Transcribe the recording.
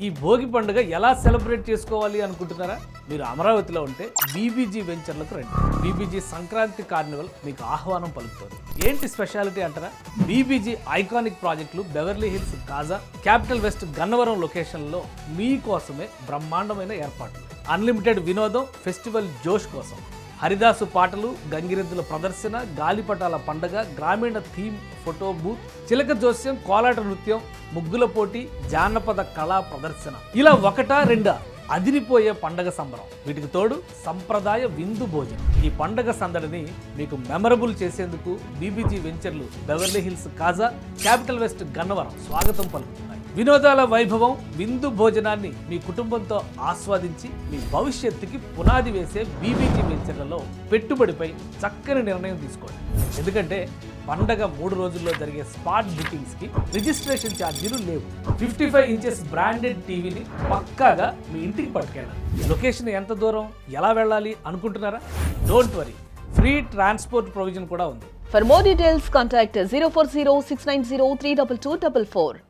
ఈ భోగి పండుగ ఎలా సెలబ్రేట్ చేసుకోవాలి అనుకుంటున్నారా? మీరు అమరావతిలో ఉంటే బీబీజీ వెంచర్లకు రండి. బీబీజీ సంక్రాంతి కార్నివల్ మీకు ఆహ్వానం పలుకుతుంది. ఏంటి స్పెషాలిటీ అంటారా? బీబీజీ ఐకానిక్ ప్రాజెక్టులు బెవర్లీ హిల్స్, కాజా, క్యాపిటల్ వెస్ట్, గన్నవరం లొకేషన్లో మీకోసమే బ్రహ్మాండమైన ఏర్పాట్లు. అన్లిమిటెడ్ వినోదం, ఫెస్టివల్ జోష్ కోసం హరిదాసు పాటలు, గంగిరెద్దుల ప్రదర్శన, గాలిపటాల పండగ, గ్రామీణ థీమ్ ఫోటో బూత్, చిలక జోస్యం, కోలాట నృత్యం, ముగ్గుల పోటీ, జానపద కళా ప్రదర్శన, ఇలా ఒకటా రెండా అదిరిపోయే పండగ సంబరం. వీటికి తోడు సంప్రదాయ విందు భోజనం. ఈ పండగ సందడిని మీకు మెమరబుల్ చేసేందుకు బీబీజీ వెంచర్లు బెవర్లీ హిల్స్, కాజా, క్యాపిటల్ వెస్ట్, గన్నవరం స్వాగతం పలుకుతున్నాయి. వినోదాల వైభవం, విందు భోజనాన్ని మీ కుటుంబంతో ఆస్వాదించి మీ భవిష్యత్తుకి పునాది వేసే బీబీజీ వెంచర్లలో పెట్టుబడిపై చక్కని నిర్ణయం తీసుకోండి. ఎందుకంటే పండగ 3 రోజుల్లో జరిగే స్పాట్ బుకింగ్స్కి రిజిస్ట్రేషన్ ఛార్జీలు లేవు. 55 ఇంచెస్ బ్రాండెడ్ టీవీని పక్కాగా మీ ఇంటికి పట్టుకెళ్ళాలి. లొకేషన్ ఎంత దూరం, ఎలా వెళ్ళాలి అనుకుంటున్నారా? Don't worry, free transport provision కూడా ఉంది. For more details, contact 040 690 32244.